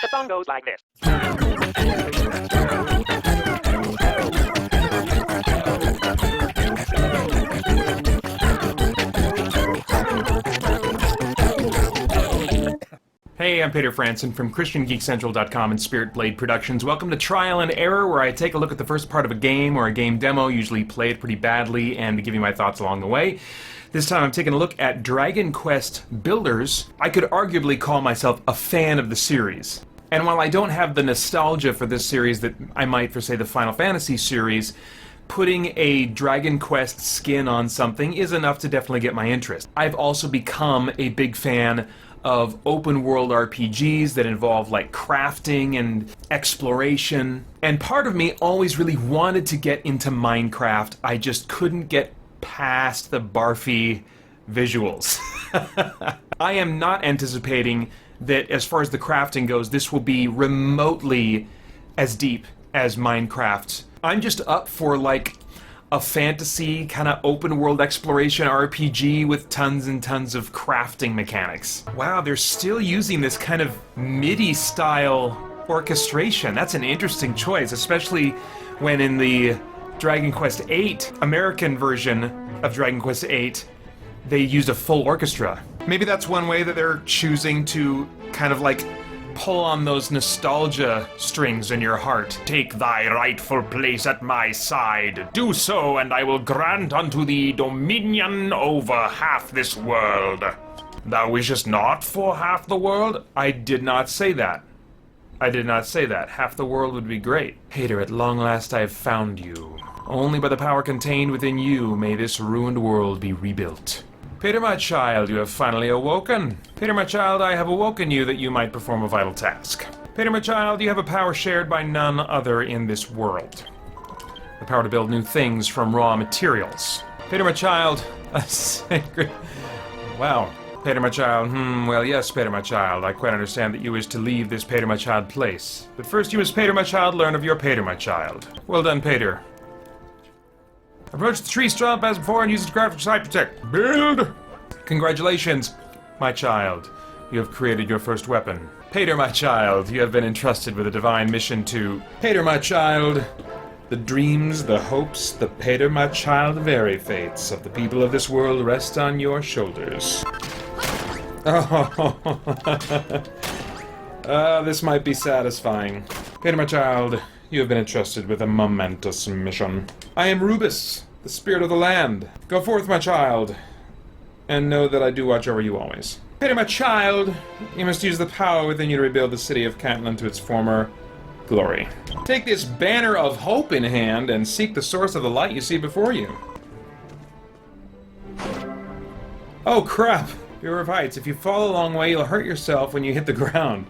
The song goes like this. Hey, I'm Paeter Franson from christiangeekcentral.com and Spirit Blade Productions. Welcome to Trial and Error, where I take a look at the first part of a game or a game demo, usually play it pretty badly, and give you my thoughts along the way. This time I'm taking a look at Dragon Quest Builders. I could arguably call myself a fan of the series. And while I don't have the nostalgia for this series that I might for, say, the Final Fantasy series, putting a Dragon Quest skin on something is enough to definitely get my interest. I've also become a big fan of open world RPGs that involve like crafting and exploration. And part of me always really wanted to get into Minecraft. I just couldn't get past the barfy visuals. I am not anticipating that as far as the crafting goes, this will be remotely as deep as Minecraft. I'm just up for like a fantasy kind of open world exploration RPG with tons and tons of crafting mechanics. Wow, they're still using this kind of MIDI style orchestration. That's an interesting choice, especially when in the Dragon Quest VIII American version of Dragon Quest VIII they used a full orchestra. Maybe that's one way that they're choosing to kind of like pull on those nostalgia strings in your heart. Take thy rightful place at my side. Do so, and I will grant unto thee dominion over half this world. Thou wishest not for half the world? I did not say that. I did not say that. Half the world would be great. Paeter, at long last I have found you. Only by the power contained within you may this ruined world be rebuilt. Paeter, my child, you have finally awoken. Paeter, my child, I have awoken you that you might perform a vital task. Paeter, my child, you have a power shared by none other in this world. The power to build new things from raw materials. Paeter, my child, a sacred... Wow. Paeter, my child, well, yes, Paeter, my child, I quite understand that you wish to leave this Paeter, my child place. But first you must, Paeter, my child, learn of your Paeter, my child. Well done, Paeter. Approach the tree stump as before and use it to craft side protect. Build! Congratulations, my child. You have created your first weapon. Paeter, my child, you have been entrusted with a divine mission to... Paeter, my child, the dreams, the hopes, the Paeter, my child, the very fates of the people of this world rest on your shoulders. Oh, this might be satisfying. Paeter, my child, you have been entrusted with a momentous mission. I am Rubus, the spirit of the land. Go forth, my child, and know that I do watch over you always. Paeter, my child, you must use the power within you to rebuild the city of Cantland to its former glory. Take this banner of hope in hand and seek the source of the light you see before you. Oh, crap. Bureau of Heights. If you fall a long way, you'll hurt yourself when you hit the ground.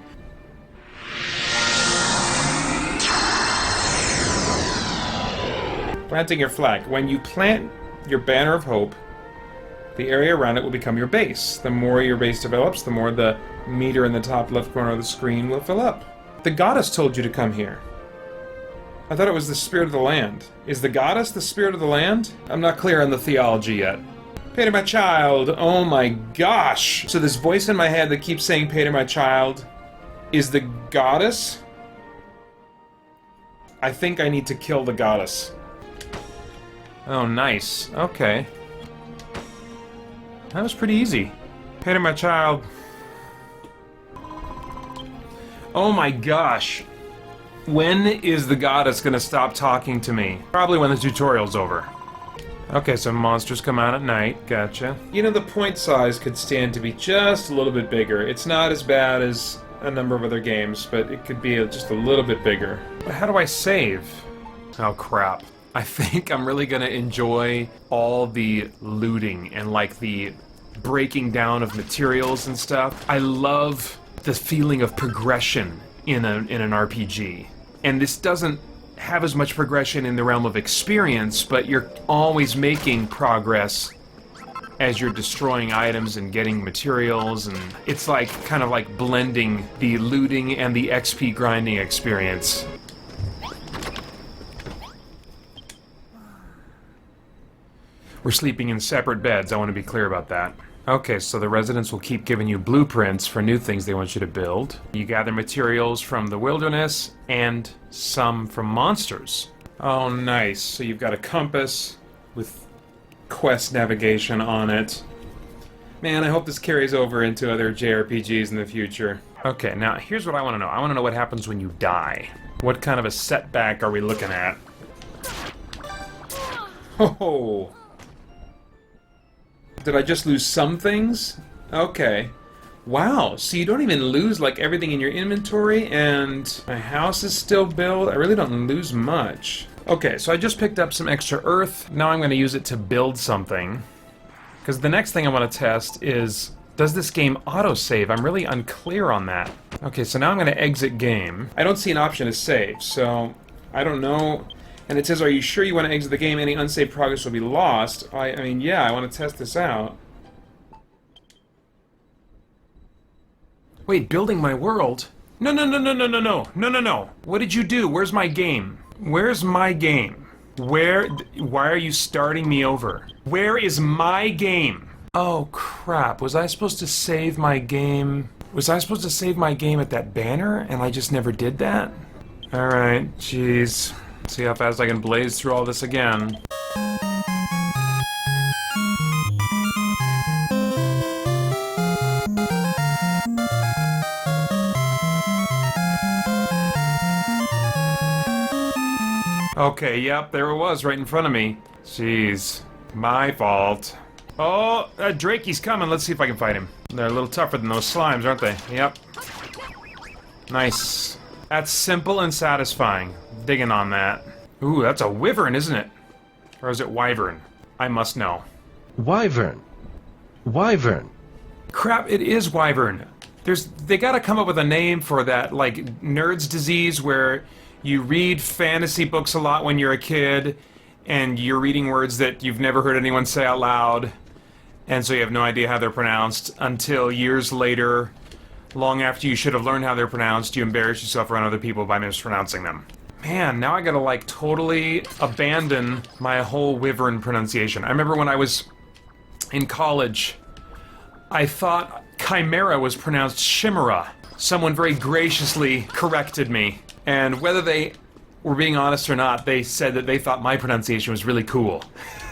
Planting your flag. When you plant your banner of hope, the area around it will become your base. The more your base develops, the more the meter in the top left corner of the screen will fill up. The goddess told you to come here. I thought it was the spirit of the land. Is the goddess the spirit of the land? I'm not clear on the theology yet. Paeter, my child. Oh my gosh. So this voice in my head that keeps saying Paeter, my child, is the goddess? I think I need to kill the goddess. Oh, nice. Okay. That was pretty easy. Paeter, my child. Oh my gosh. When is the goddess gonna stop talking to me? Probably when the tutorial's over. Okay, so monsters come out at night. Gotcha. You know, the point size could stand to be just a little bit bigger. It's not as bad as a number of other games, but it could be just a little bit bigger. But how do I save? Oh, crap. I think I'm really gonna enjoy all the looting and like the breaking down of materials and stuff. I love the feeling of progression in an RPG. And this doesn't have as much progression in the realm of experience, but you're always making progress as you're destroying items and getting materials, and it's like kind of like blending the looting and the XP grinding experience. We're sleeping in separate beds, I want to be clear about that. Okay, so the residents will keep giving you blueprints for new things they want you to build. You gather materials from the wilderness and some from monsters. Oh, nice. So you've got a compass with quest navigation on it. Man, I hope this carries over into other JRPGs in the future. Okay, now here's what I want to know. I want to know what happens when you die. What kind of a setback are we looking at? Oh! Did I just lose some things? Okay. Wow, so you don't even lose like everything in your inventory, and my house is still built. I really don't lose much. Okay, so I just picked up some extra earth. Now I'm going to use it to build something. Because the next thing I want to test is, does this game autosave? I'm really unclear on that. Okay, so now I'm going to exit game. I don't see an option to save, so I don't know. And it says, are you sure you want to exit the game? Any unsaved progress will be lost. I mean, yeah, I want to test this out. Wait, building my world? No, no, no, no, no, no, no, no, no, no. What did you do? Where's my game? Where's my game? Why are you starting me over? Where is my game? Oh, crap. Was I supposed to save my game? Was I supposed to save my game at that banner, and I just never did that? Alright, jeez. See how fast I can blaze through all this again. Okay, yep, there it was, right in front of me. Jeez. My fault. Oh, Drakey's coming. Let's see if I can fight him. They're a little tougher than those slimes, aren't they? Yep. Nice. That's simple and satisfying. Digging on that. Ooh, that's a wyvern, isn't it? Or is it wyvern? I must know. Wyvern. Wyvern. Crap, it is wyvern. They gotta come up with a name for that, like, nerd's disease where you read fantasy books a lot when you're a kid, and you're reading words that you've never heard anyone say out loud, and so you have no idea how they're pronounced until years later, long after you should have learned how they're pronounced, you embarrass yourself around other people by mispronouncing them. Man, now I gotta, like, totally abandon my whole wyvern pronunciation. I remember when I was in college, I thought chimera was pronounced chimera. Someone very graciously corrected me, and whether they were being honest or not, they said that they thought my pronunciation was really cool.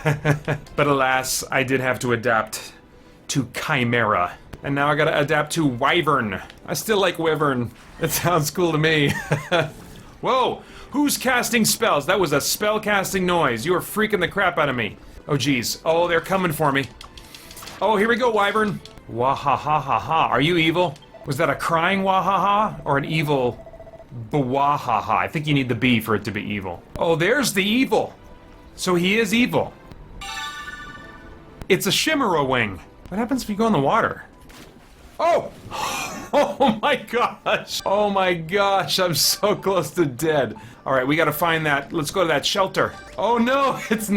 But alas, I did have to adapt to chimera. And now I gotta adapt to wyvern. I still like wyvern. It sounds cool to me. Whoa! Who's casting spells? That was a spell casting noise. You are freaking the crap out of me. Oh geez. Oh, they're coming for me. Oh, here we go, wyvern. Wahahaha. Are you evil? Was that a crying wahaha or an evil bawahaha? I think you need the B for it to be evil. Oh, there's the evil. So he is evil. It's a chimera wing. What happens if you go in the water? Oh! Oh my gosh! Oh my gosh, I'm so close to dead. Alright, we gotta find that. Let's go to that shelter. Oh no, it's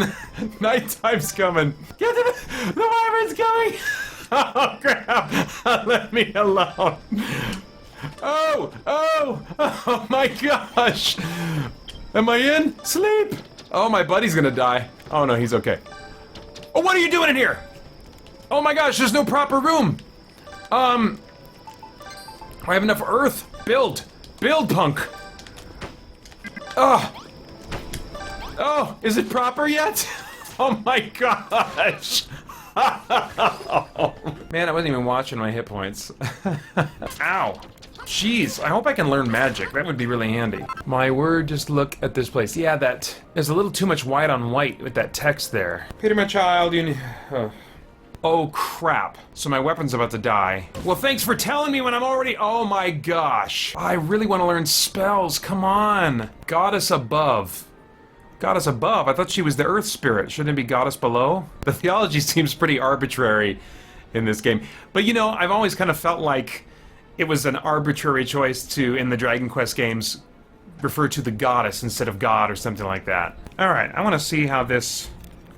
nighttime's coming. Get to the wyvern's coming! Oh crap! Let me alone. Oh! Oh! Oh my gosh! Am I in? Sleep! Oh, my buddy's gonna die. Oh no, he's okay. Oh, what are you doing in here? Oh my gosh, there's no proper room! I have enough earth. Build! Build, punk! Oh! Oh, is it proper yet? Oh my gosh! Man, I wasn't even watching my hit points. Ow! Jeez, I hope I can learn magic. That would be really handy. My word, just look at this place. Yeah, there's a little too much white on white with that text there. Peter, my child, you need... Oh, crap. So my weapon's about to die. Well, thanks for telling me when I'm already... Oh my gosh. I really want to learn spells. Come on. Goddess above. Goddess above? I thought she was the earth spirit. Shouldn't it be goddess below? The theology seems pretty arbitrary in this game. But you know, I've always kind of felt like it was an arbitrary choice to, in the Dragon Quest games, refer to the goddess instead of God or something like that. Alright, I want to see how this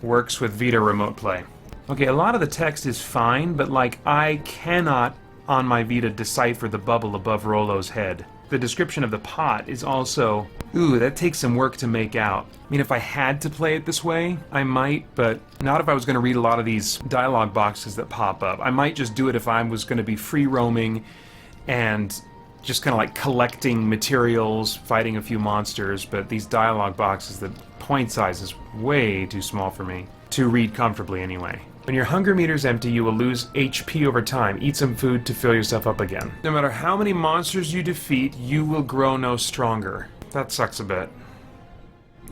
works with Vita Remote Play. Okay, a lot of the text is fine, but like, I cannot, on my Vita, decipher the bubble above Rollo's head. the description of the pot is also... Ooh, that takes some work to make out. I mean, if I had to play it this way, I might, but not if I was going to read a lot of these dialogue boxes that pop up. I might just do it if I was going to be free roaming and just kind of like collecting materials, fighting a few monsters, but these dialogue boxes, the point size is way too small for me to read comfortably anyway. When your hunger meter's empty, you will lose HP over time. Eat some food to fill yourself up again. No matter how many monsters you defeat, you will grow no stronger. That sucks a bit.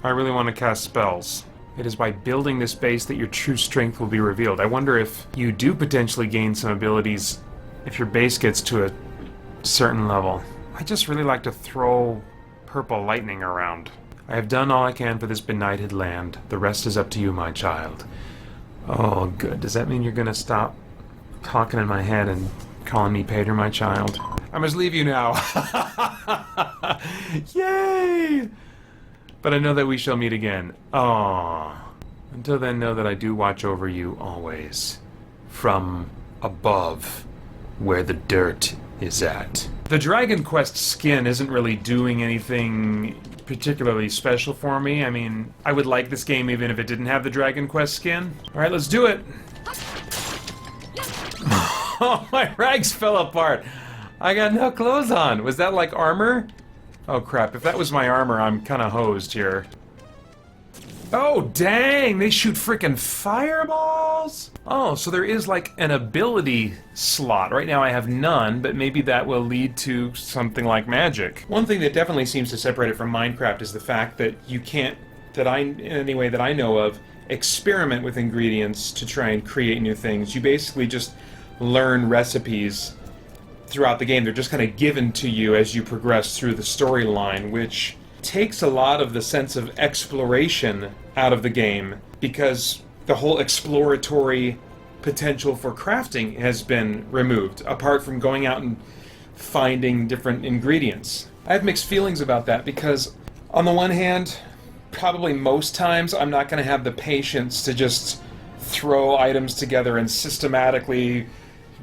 I really want to cast spells. It is by building this base that your true strength will be revealed. I wonder if you do potentially gain some abilities if your base gets to a certain level. I just really like to throw purple lightning around. I have done all I can for this benighted land. The rest is up to you, my child. Oh, good. Does that mean you're gonna stop talking in my head and calling me Paeter, my child? I must leave you now. Yay! But I know that we shall meet again. Aww. Until then, know that I do watch over you always. From above, where the dirt is at. The Dragon Quest skin isn't really doing anything particularly special for me. I mean, I would like this game even if it didn't have the Dragon Quest skin. Alright, let's do it! Oh, my rags fell apart! I got no clothes on! Was that like armor? Oh crap, if that was my armor, I'm kinda hosed here. Oh, dang! They shoot frickin' fireballs? Oh, so there is like an ability slot. Right now I have none, but maybe that will lead to something like magic. One thing that definitely seems to separate it from Minecraft is the fact that you can't, in any way that I know of, experiment with ingredients to try and create new things. You basically just learn recipes throughout the game. They're just kind of given to you as you progress through the storyline, which takes a lot of the sense of exploration out of the game, because the whole exploratory potential for crafting has been removed, apart from going out and finding different ingredients. I have mixed feelings about that, because on the one hand, probably most times I'm not going to have the patience to just throw items together and systematically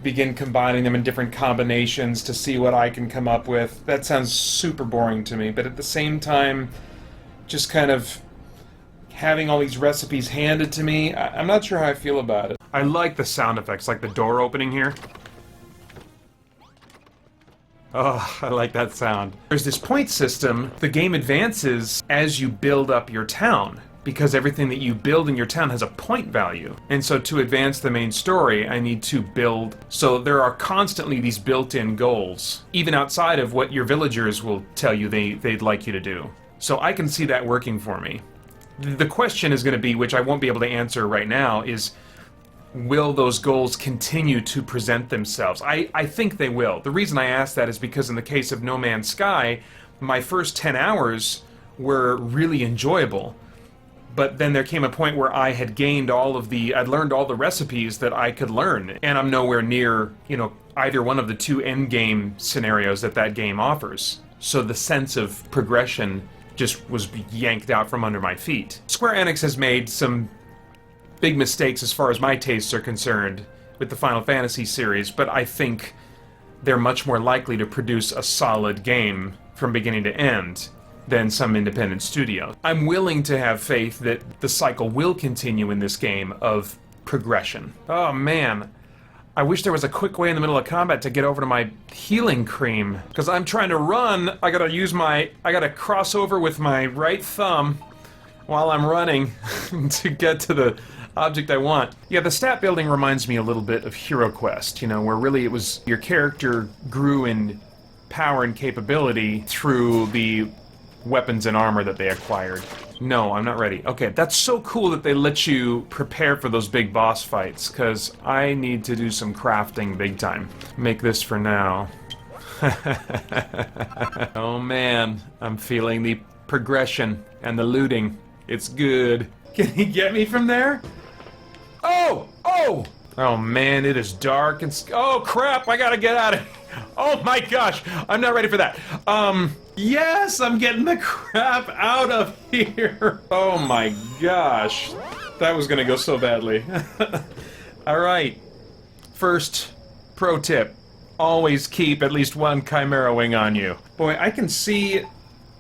begin combining them in different combinations to see what I can come up with. That sounds super boring to me, but at the same time, just kind of having all these recipes handed to me, I'm not sure how I feel about it. I like the sound effects, like the door opening here. Oh, I like that sound. There's this point system. The game advances as you build up your town, because everything that you build in your town has a point value. And so to advance the main story, I need to build... So there are constantly these built-in goals, even outside of what your villagers will tell you they'd like you to do. So I can see that working for me. The question is going to be, which I won't be able to answer right now, is will those goals continue to present themselves? I think they will. The reason I ask that is because in the case of No Man's Sky, my first 10 hours were really enjoyable. But then there came a point where I had gained I'd learned all the recipes that I could learn, and I'm nowhere near, either one of the two endgame scenarios that game offers. So the sense of progression just was yanked out from under my feet. Square Enix has made some big mistakes as far as my tastes are concerned with the Final Fantasy series, but I think they're much more likely to produce a solid game from beginning to end than some independent studio. I'm willing to have faith that the cycle will continue in this game of progression. Oh man, I wish there was a quick way in the middle of combat to get over to my healing cream, because I'm trying to run. I gotta cross over with my right thumb while I'm running to get to the object I want. Yeah, the stat building reminds me a little bit of Hero Quest, where really it was your character grew in power and capability through the weapons and armor that they acquired. No, I'm not ready. Okay, that's so cool that they let you prepare for those big boss fights, because I need to do some crafting big time. Make this for now. Oh man, I'm feeling the progression and the looting. It's good. Can he get me from there? Oh! Oh! Oh man, it is dark and oh crap, I gotta get out of here. Oh my gosh, I'm not ready for that. Yes, I'm getting the crap out of here. Oh my gosh. That was gonna go so badly. Alright. First pro tip. always keep at least one chimera wing on you. Boy, I can see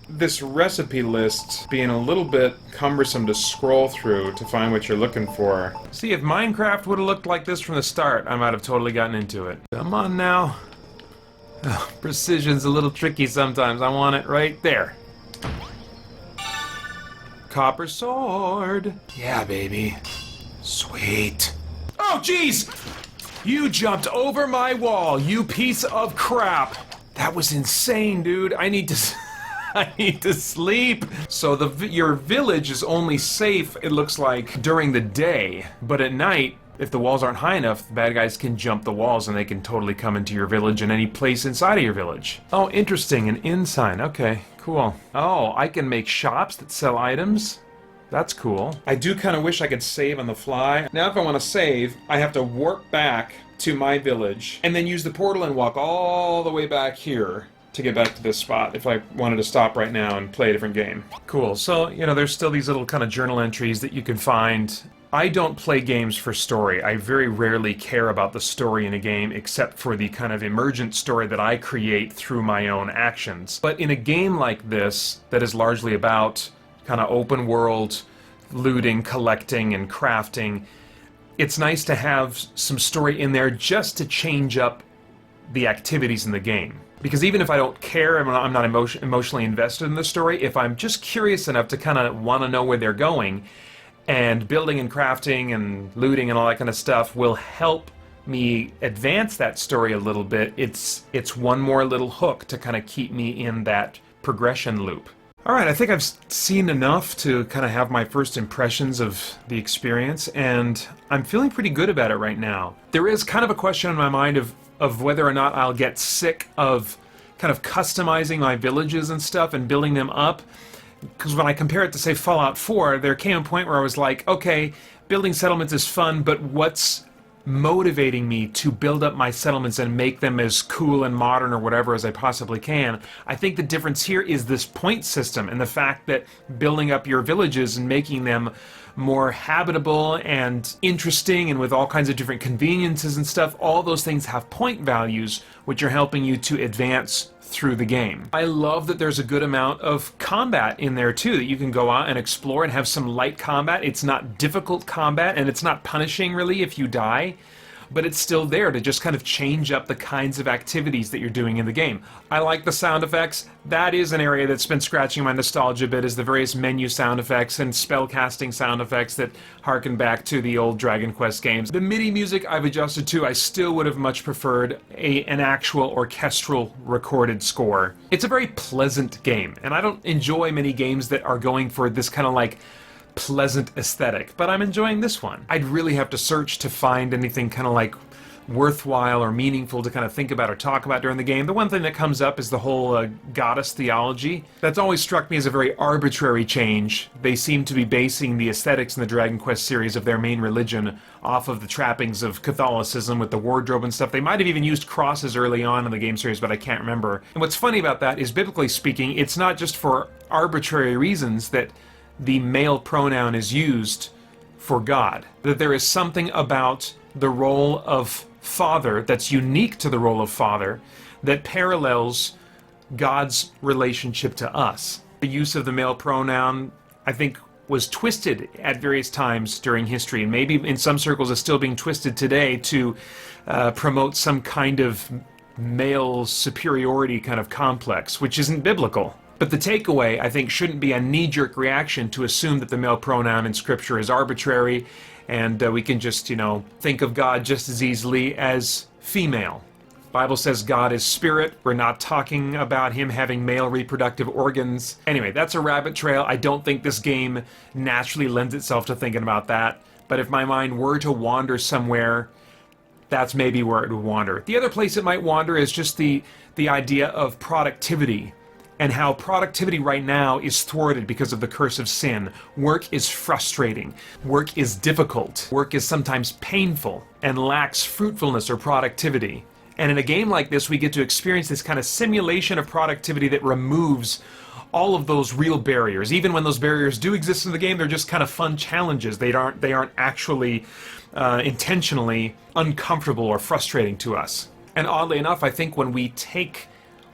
this recipe list being a little bit cumbersome to scroll through to find what you're looking for. See, if Minecraft would have looked like this from the start, I might have totally gotten into it. Come on now. Oh, precision's a little tricky sometimes. I want it right there. Copper sword. Yeah, baby. Sweet. Oh, jeez! You jumped over my wall, you piece of crap! That was insane, dude. I need to... I need to sleep. So your village is only safe, it looks like, during the day. But at night, if the walls aren't high enough, the bad guys can jump the walls and they can totally come into your village and any place inside of your village. Oh, interesting. An inn sign. Okay, cool. Oh, I can make shops that sell items. That's cool. I do kind of wish I could save on the fly. Now if I want to save, I have to warp back to my village and then use the portal and walk all the way back here to get back to this spot if I wanted to stop right now and play a different game. Cool. So, you know, there's still these little kind of journal entries that you can find. I don't play games for story. I very rarely care about the story in a game except for the kind of emergent story that I create through my own actions. But in a game like this that is largely about kind of open world looting, collecting, and crafting, it's nice to have some story in there just to change up the activities in the game. Because even if I don't care, I'm not emotionally invested in the story, if I'm just curious enough to kind of want to know where they're going, and building and crafting and looting and all that kind of stuff will help me advance that story a little bit, it's one more little hook to kind of keep me in that progression loop. Alright, I think I've seen enough to kind of have my first impressions of the experience, and I'm feeling pretty good about it right now. There is kind of a question in my mind of whether or not I'll get sick of kind of customizing my villages and stuff and building them up. Because when I compare it to, say, Fallout 4, there came a point where I was like, okay, building settlements is fun, but what's motivating me to build up my settlements and make them as cool and modern or whatever as I possibly can? I think the difference here is this point system and the fact that building up your villages and making them more habitable and interesting and with all kinds of different conveniences and stuff, all those things have point values which are helping you to advance through the game. I love that there's a good amount of combat in there too, that you can go out and explore and have some light combat. It's not difficult combat and it's not punishing really if you die, but it's still there to just kind of change up the kinds of activities that you're doing in the game. I like the sound effects. That is an area that's been scratching my nostalgia a bit, is the various menu sound effects and spellcasting sound effects that harken back to the old Dragon Quest games. The MIDI music I've adjusted to. I still would have much preferred an actual orchestral recorded score. It's a very pleasant game, and I don't enjoy many games that are going for this kind of like pleasant aesthetic, but I'm enjoying this one. I'd really have to search to find anything kind of like worthwhile or meaningful to kind of think about or talk about during the game. The one thing that comes up is the whole goddess theology. That's always struck me as a very arbitrary change. They seem to be basing the aesthetics in the Dragon Quest series of their main religion off of the trappings of Catholicism with the wardrobe and stuff. They might have even used crosses early on in the game series, but I can't remember. And what's funny about that is, biblically speaking, it's not just for arbitrary reasons that the male pronoun is used for God. That there is something about the role of father that's unique to the role of father that parallels God's relationship to us. The use of the male pronoun, I think, was twisted at various times during history, and maybe in some circles is still being twisted today to promote some kind of male superiority kind of complex, which isn't biblical. But the takeaway, I think, shouldn't be a knee-jerk reaction to assume that the male pronoun in Scripture is arbitrary and we can just, you know, think of God just as easily as female. The Bible says God is spirit. We're not talking about him having male reproductive organs. Anyway, that's a rabbit trail. I don't think this game naturally lends itself to thinking about that. But if my mind were to wander somewhere, that's maybe where it would wander. The other place it might wander is just the idea of productivity, and how productivity right now is thwarted because of the curse of sin. Work is frustrating. Work is difficult. Work is sometimes painful and lacks fruitfulness or productivity. And in a game like this, we get to experience this kind of simulation of productivity that removes all of those real barriers. Even when those barriers do exist in the game, they're just kind of fun challenges. They aren't actually intentionally uncomfortable or frustrating to us. And oddly enough, I think when we take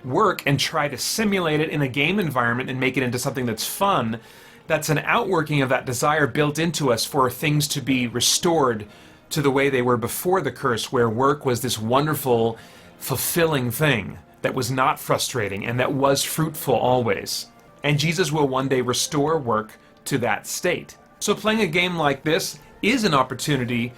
work and try to simulate it in a game environment and make it into something that's fun, that's an outworking of that desire built into us for things to be restored to the way they were before the curse, where work was this wonderful, fulfilling thing that was not frustrating and that was fruitful always. And Jesus will one day restore work to that state. So playing a game like this is an opportunity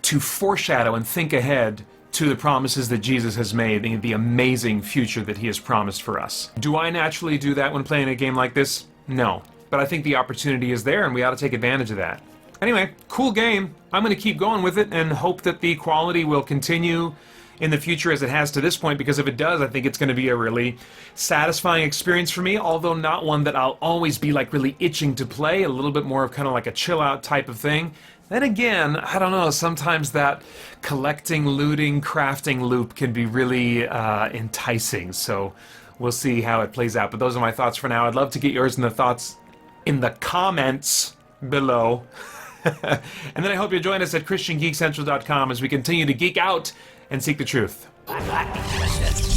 to foreshadow and think ahead to the promises that Jesus has made and the amazing future that he has promised for us. Do I naturally do that when playing a game like this? No. But I think the opportunity is there and we ought to take advantage of that. Anyway, cool game. I'm going to keep going with it and hope that the quality will continue in the future as it has to this point, because if it does, I think it's going to be a really satisfying experience for me, although not one that I'll always be like really itching to play, a little bit more of kind of like a chill out type of thing. Then again, I don't know, sometimes that collecting, looting, crafting loop can be really enticing, so we'll see how it plays out. But those are my thoughts for now. I'd love to get yours in the thoughts in the comments below. And then I hope you'll join us at christiangeekcentral.com as we continue to geek out and seek the truth. I might be twisted.